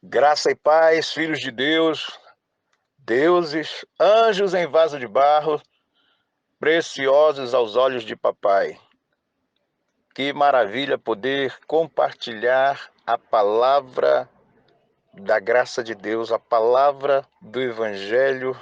Graça e paz, filhos de Deus, deuses, anjos em vaso de barro, preciosos aos olhos de papai. Que maravilha poder compartilhar a palavra da graça de Deus, a palavra do Evangelho,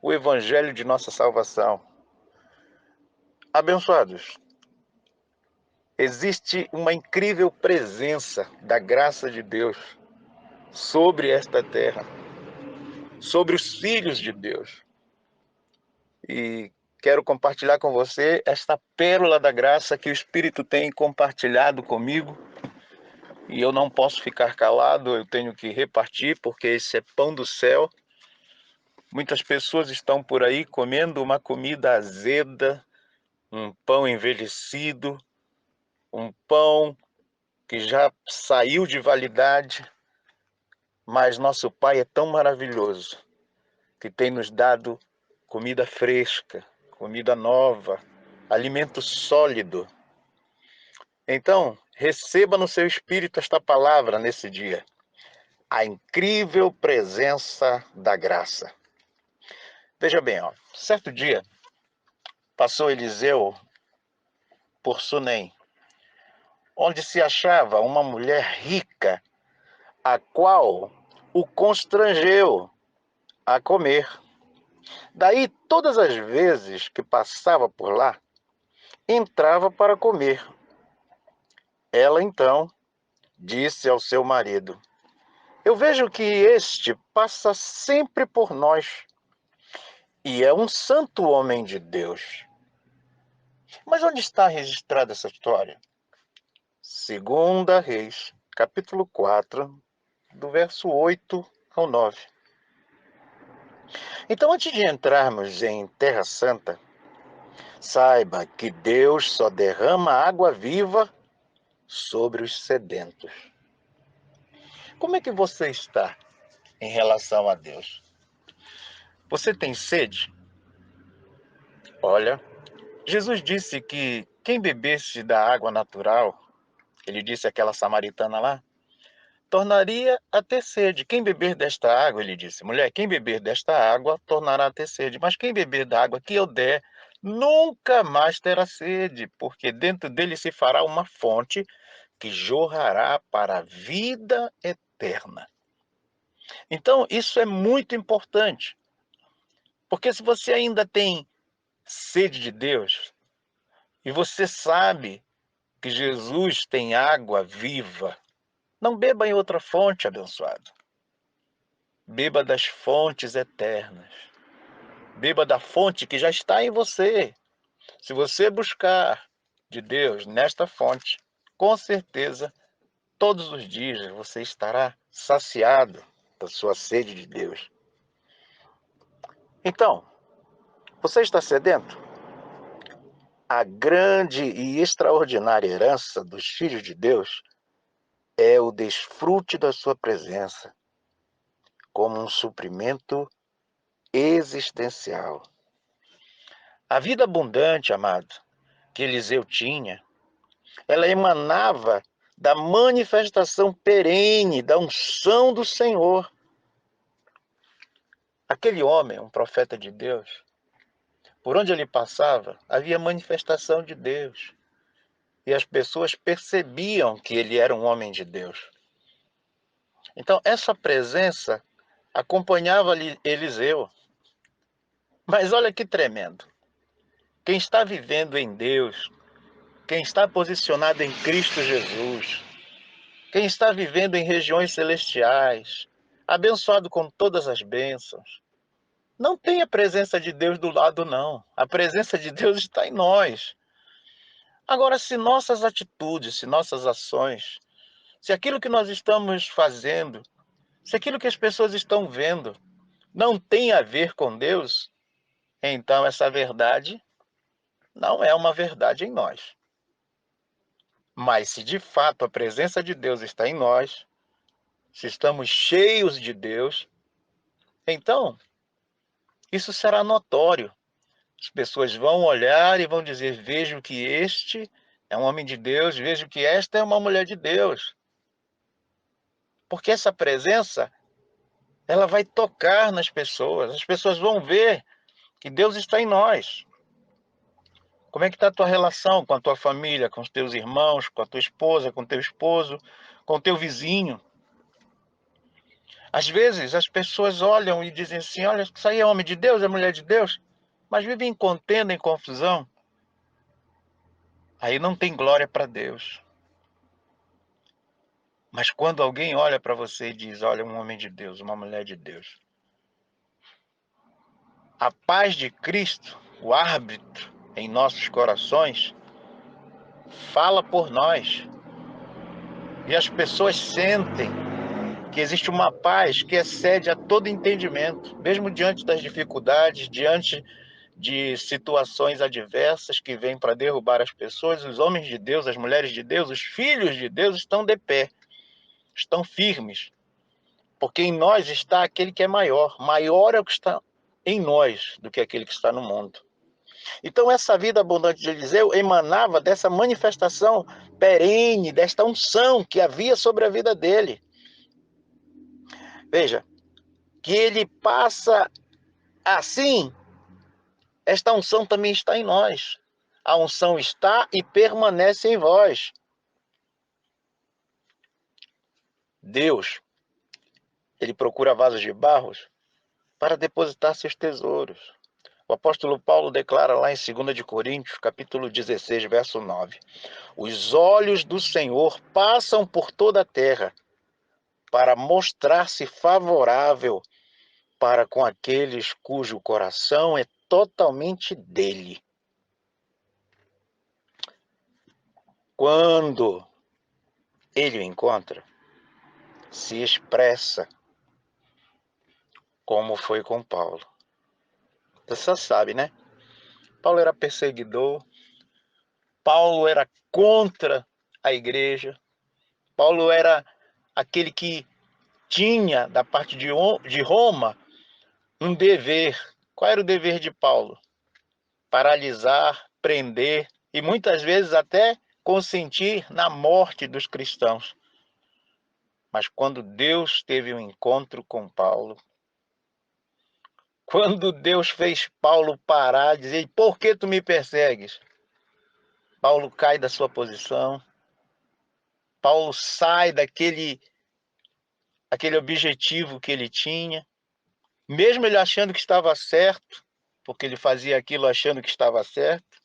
o Evangelho de nossa salvação. Abençoados, existe uma incrível presença da graça de Deus sobre esta terra, sobre os filhos de Deus. E quero compartilhar com você esta pérola da graça que o Espírito tem compartilhado comigo. E eu não posso ficar calado, eu tenho que repartir, porque esse é pão do céu. Muitas pessoas estão por aí comendo uma comida azeda, um pão envelhecido, um pão que já saiu de validade. Mas nosso Pai é tão maravilhoso que tem nos dado comida fresca, comida nova, alimento sólido. Então, receba no seu espírito esta palavra nesse dia. A incrível presença da graça. Veja bem, certo dia, passou Eliseu por Sunem, onde se achava uma mulher rica, a qual o constrangeu a comer. Daí, todas as vezes que passava por lá, entrava para comer. Ela, então, disse ao seu marido: Eu vejo que este passa sempre por nós e é um santo homem de Deus. Mas onde está registrada essa história? Segunda Reis, capítulo 4, do verso 8 ao 9. Então, antes de entrarmos em Terra Santa, saiba que Deus só derrama água viva sobre os sedentos. Como é que você está em relação a Deus? Você tem sede? Olha, Jesus disse que quem bebesse da água natural, ele disse àquela samaritana lá, tornaria a ter sede. Quem beber desta água, ele disse, mulher, quem beber desta água tornará a ter sede. Mas quem beber da água que eu der, nunca mais terá sede, porque dentro dele se fará uma fonte que jorrará para a vida eterna. Então, isso é muito importante, porque se você ainda tem sede de Deus, e você sabe que Jesus tem água viva, não beba em outra fonte, abençoado. Beba das fontes eternas. Beba da fonte que já está em você. Se você buscar de Deus nesta fonte, com certeza, todos os dias você estará saciado da sua sede de Deus. Então, você está sedento? A grande e extraordinária herança dos filhos de Deus é o desfrute da sua presença, como um suprimento existencial. A vida abundante, amado, que Eliseu tinha, ela emanava da manifestação perene da unção do Senhor. Aquele homem, um profeta de Deus, por onde ele passava, havia manifestação de Deus. E as pessoas percebiam que ele era um homem de Deus. Então, essa presença acompanhava Eliseu. Mas olha que tremendo. Quem está vivendo em Deus, quem está posicionado em Cristo Jesus, quem está vivendo em regiões celestiais, abençoado com todas as bênçãos, não tem a presença de Deus do lado, não. A presença de Deus está em nós. Agora, se nossas atitudes, se nossas ações, se aquilo que nós estamos fazendo, se aquilo que as pessoas estão vendo não tem a ver com Deus, então essa verdade não é uma verdade em nós. Mas se de fato a presença de Deus está em nós, se estamos cheios de Deus, então isso será notório. As pessoas vão olhar e vão dizer: vejo que este é um homem de Deus, vejo que esta é uma mulher de Deus. Porque essa presença, ela vai tocar nas pessoas. As pessoas vão ver que Deus está em nós. Como é que está a tua relação com a tua família, com os teus irmãos, com a tua esposa, com o teu esposo, com o teu vizinho? Às vezes as pessoas olham e dizem assim, olha, isso aí é homem de Deus, é mulher de Deus, mas vivem em contenda, em confusão. Aí não tem glória para Deus. Mas quando alguém olha para você e diz, olha, um homem de Deus, uma mulher de Deus, a paz de Cristo, o árbitro em nossos corações, fala por nós. E as pessoas sentem que existe uma paz que excede a todo entendimento, mesmo diante das dificuldades, diante de situações adversas que vêm para derrubar as pessoas. Os homens de Deus, as mulheres de Deus, os filhos de Deus estão de pé, estão firmes, porque em nós está aquele que é maior. Maior é o que está em nós do que aquele que está no mundo. Então essa vida abundante de Eliseu emanava dessa manifestação perene, desta unção que havia sobre a vida dele. Veja, que ele passa assim, esta unção também está em nós. A unção está e permanece em vós. Deus, ele procura vasos de barro para depositar seus tesouros. O apóstolo Paulo declara lá em 2 de Coríntios, capítulo 16, verso 9. Os olhos do Senhor passam por toda a terra para mostrar-se favorável para com aqueles cujo coração é totalmente dele. Quando ele o encontra, se expressa como foi com Paulo. Você sabe, né? Paulo era perseguidor, Paulo era contra a igreja, Paulo era aquele que tinha, da parte de Roma, um dever. Qual era o dever de Paulo? Paralisar, prender e muitas vezes até consentir na morte dos cristãos. Mas quando Deus teve um encontro com Paulo, quando Deus fez Paulo parar e dizer, por que tu me persegues? Paulo cai da sua posição, Paulo sai daquele objetivo que ele tinha, mesmo ele achando que estava certo, porque ele fazia aquilo achando que estava certo,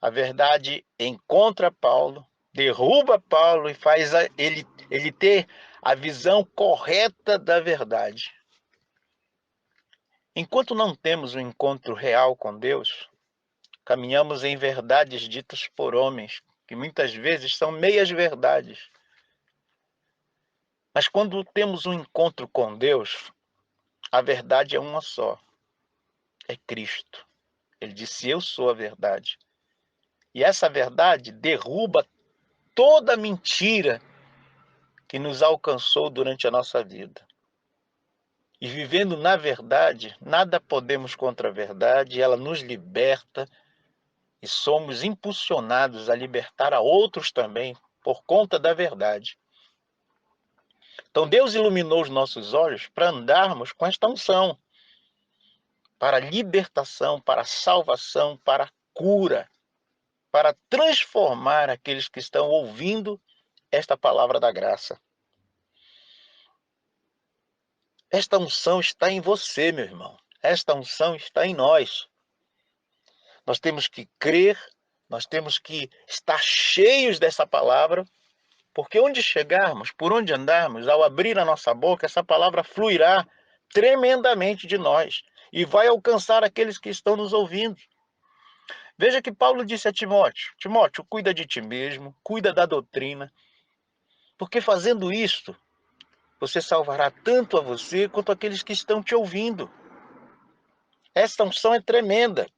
a verdade encontra Paulo, derruba Paulo e faz ele ter a visão correta da verdade. Enquanto não temos um encontro real com Deus, caminhamos em verdades ditas por homens, que muitas vezes são meias verdades. Mas quando temos um encontro com Deus, a verdade é uma só. É Cristo. Ele disse, eu sou a verdade. E essa verdade derruba toda mentira que nos alcançou durante a nossa vida. E vivendo na verdade, nada podemos contra a verdade, ela nos liberta e somos impulsionados a libertar a outros também por conta da verdade. Então Deus iluminou os nossos olhos para andarmos com esta unção, para libertação, para salvação, para cura, para transformar aqueles que estão ouvindo esta palavra da graça. Esta unção está em você, meu irmão. Esta unção está em nós. Nós temos que crer, nós temos que estar cheios dessa palavra, porque onde chegarmos, por onde andarmos, ao abrir a nossa boca, essa palavra fluirá tremendamente de nós e vai alcançar aqueles que estão nos ouvindo. Veja que Paulo disse a Timóteo, Timóteo, cuida de ti mesmo, cuida da doutrina, porque fazendo isto, você salvará tanto a você quanto aqueles que estão te ouvindo. Esta unção é tremenda.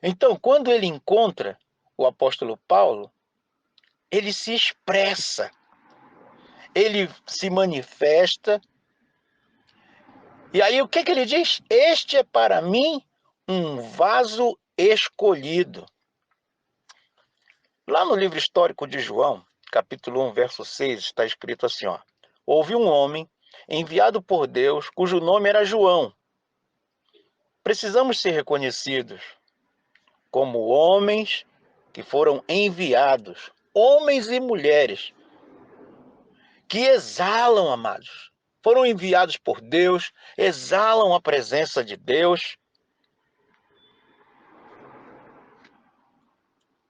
Então, quando ele encontra o apóstolo Paulo, ele se expressa, ele se manifesta. E aí o que ele diz? Este é para mim um vaso escolhido. Lá no livro histórico de João, capítulo 1, verso 6, está escrito assim, ó: houve um homem enviado por Deus, cujo nome era João. Precisamos ser reconhecidos como homens que foram enviados, homens e mulheres, que exalam, amados. Foram enviados por Deus, exalam a presença de Deus.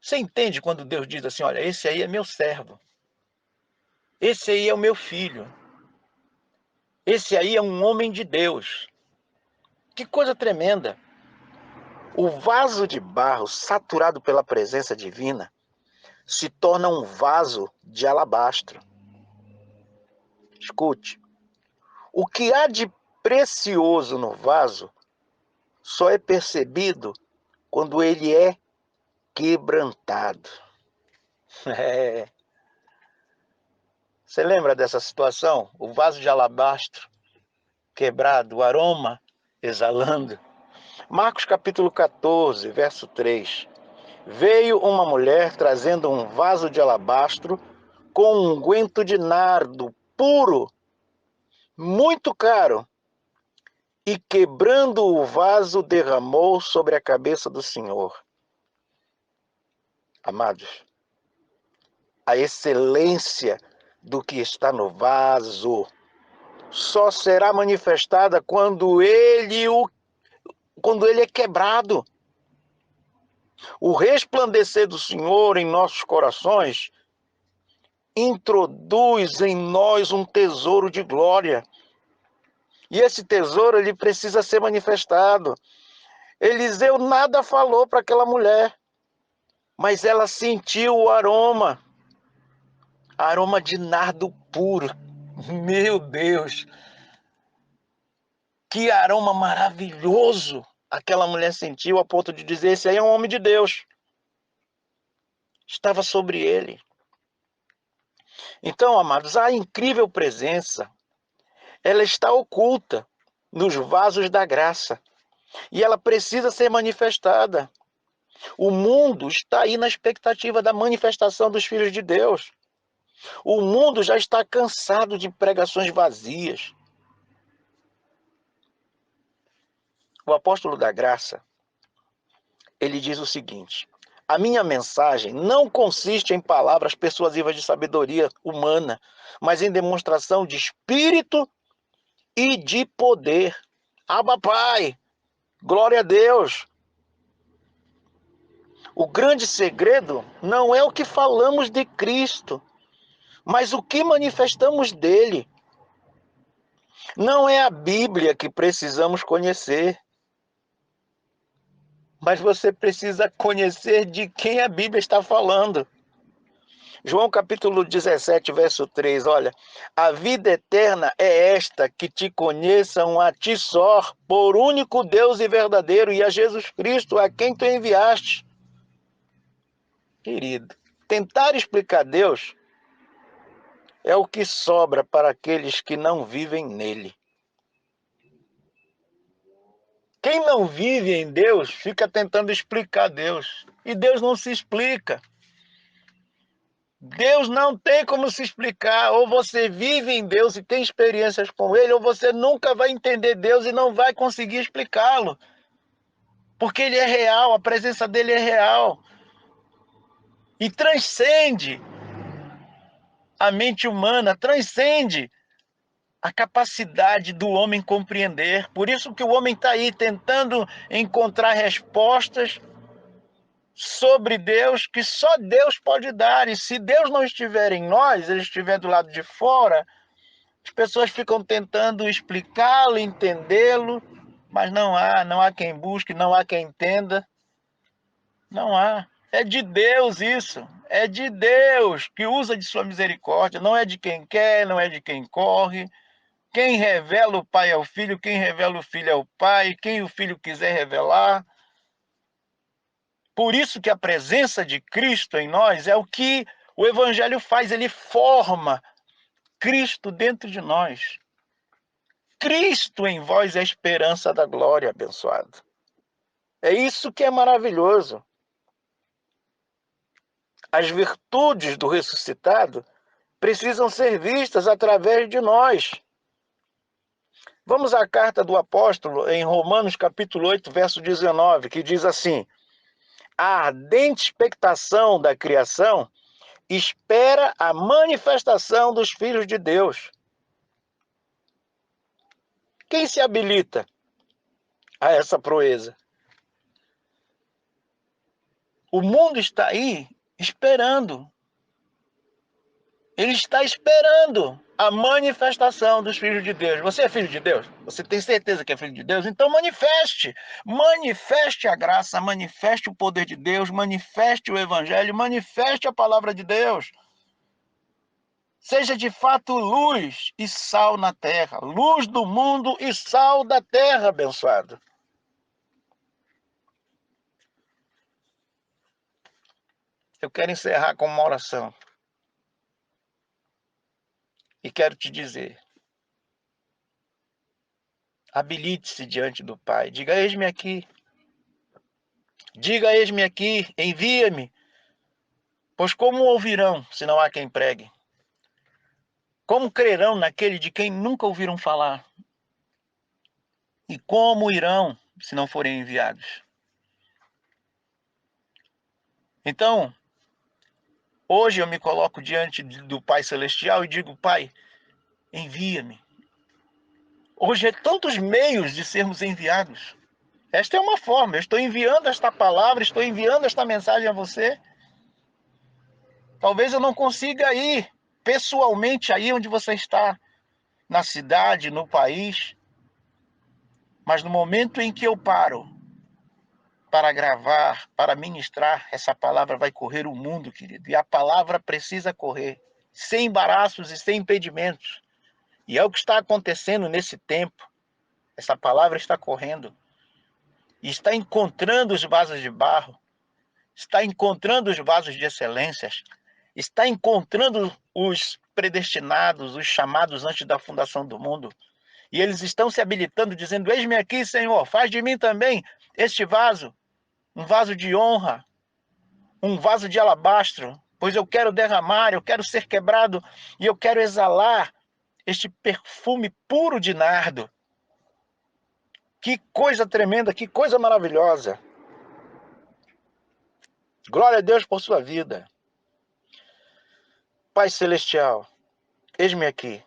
Você entende quando Deus diz assim, olha, esse aí é meu servo, esse aí é o meu filho, esse aí é um homem de Deus. Que coisa tremenda! O vaso de barro saturado pela presença divina se torna um vaso de alabastro. Escute, o que há de precioso no vaso só é percebido quando ele é quebrantado. É. Você lembra dessa situação? O vaso de alabastro quebrado, o aroma exalando. Marcos capítulo 14, verso 3. Veio uma mulher trazendo um vaso de alabastro com um unguento de nardo puro, muito caro, e quebrando o vaso derramou sobre a cabeça do Senhor. Amados, a excelência do que está no vaso só será manifestada quando ele é quebrado. O resplandecer do Senhor em nossos corações introduz em nós um tesouro de glória. E esse tesouro ele precisa ser manifestado. Eliseu nada falou para aquela mulher, mas ela sentiu o aroma de nardo puro. Meu Deus, que aroma maravilhoso aquela mulher sentiu a ponto de dizer, esse aí é um homem de Deus. Estava sobre ele. Então, amados, a incrível presença, ela está oculta nos vasos da graça. E ela precisa ser manifestada. O mundo está aí na expectativa da manifestação dos filhos de Deus. O mundo já está cansado de pregações vazias. O apóstolo da graça, ele diz o seguinte: a minha mensagem não consiste em palavras persuasivas de sabedoria humana, mas em demonstração de espírito e de poder. Abba, Pai, glória a Deus. O grande segredo não é o que falamos de Cristo, mas o que manifestamos dele. Não é a Bíblia que precisamos conhecer, mas você precisa conhecer de quem a Bíblia está falando. João capítulo 17, verso 3, olha: a vida eterna é esta, que te conheçam a ti só, por único Deus e verdadeiro, e a Jesus Cristo, a quem tu enviaste. Querido, tentar explicar Deus é o que sobra para aqueles que não vivem nele. Quem não vive em Deus fica tentando explicar Deus. E Deus não se explica. Deus não tem como se explicar. Ou você vive em Deus e tem experiências com Ele, ou você nunca vai entender Deus e não vai conseguir explicá-lo. Porque Ele é real, a presença dEle é real. E transcende a mente humana, transcende a capacidade do homem compreender. Por isso que o homem está aí tentando encontrar respostas sobre Deus que só Deus pode dar. E se Deus não estiver em nós, Ele estiver do lado de fora, as pessoas ficam tentando explicá-lo, entendê-lo, mas não há quem busque, não há quem entenda. Não há. É de Deus isso. É de Deus que usa de sua misericórdia. Não é de quem quer, não é de quem corre. Quem revela o Pai é o Filho, quem revela o Filho é o Pai, quem o Filho quiser revelar. Por isso que a presença de Cristo em nós é o que o Evangelho faz, ele forma Cristo dentro de nós. Cristo em vós é a esperança da glória, abençoado. É isso que é maravilhoso. As virtudes do ressuscitado precisam ser vistas através de nós. Vamos à carta do apóstolo em Romanos capítulo 8, verso 19, que diz assim: a ardente expectação da criação espera a manifestação dos filhos de Deus. Quem se habilita a essa proeza? O mundo está aí esperando. Ele está esperando a manifestação dos filhos de Deus. Você é filho de Deus? Você tem certeza que é filho de Deus? Então manifeste. Manifeste a graça, manifeste o poder de Deus, manifeste o evangelho, manifeste a palavra de Deus. Seja de fato luz e sal na terra, luz do mundo e sal da terra, abençoado. Eu quero encerrar com uma oração. E quero te dizer, habilite-se diante do Pai. Diga, eis-me aqui. Diga, eis-me aqui, envia-me. Pois como ouvirão, se não há quem pregue? Como crerão naquele de quem nunca ouviram falar? E como irão, se não forem enviados? Então, hoje eu me coloco diante do Pai Celestial e digo, Pai, envia-me. Hoje há tantos meios de sermos enviados. Esta é uma forma, eu estou enviando esta palavra, estou enviando esta mensagem a você. Talvez eu não consiga ir pessoalmente aí onde você está, na cidade, no país, mas no momento em que eu paro para gravar, para ministrar, essa palavra vai correr o mundo, querido. E a palavra precisa correr, sem embaraços e sem impedimentos. E é o que está acontecendo nesse tempo. Essa palavra está correndo. E está encontrando os vasos de barro. Está encontrando os vasos de excelências. Está encontrando os predestinados, os chamados antes da fundação do mundo. E eles estão se habilitando, dizendo, eis-me aqui, Senhor, faz de mim também este vaso, um vaso de honra, um vaso de alabastro, pois eu quero derramar, eu quero ser quebrado e eu quero exalar este perfume puro de nardo. Que coisa tremenda, que coisa maravilhosa. Glória a Deus por sua vida. Pai Celestial, eis-me aqui.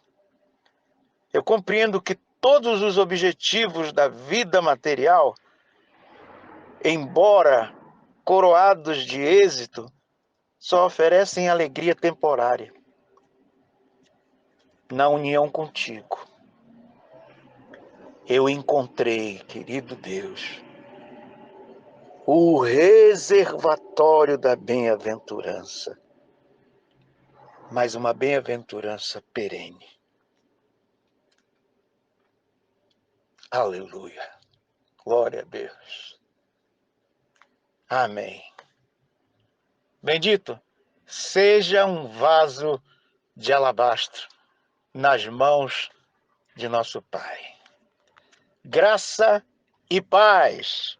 Eu compreendo que todos os objetivos da vida material, embora coroados de êxito, só oferecem alegria temporária. Na união contigo, eu encontrei, querido Deus, o reservatório da bem-aventurança, mas uma bem-aventurança perene. Aleluia. Glória a Deus. Amém. Bendito seja um vaso de alabastro nas mãos de nosso Pai. Graça e paz.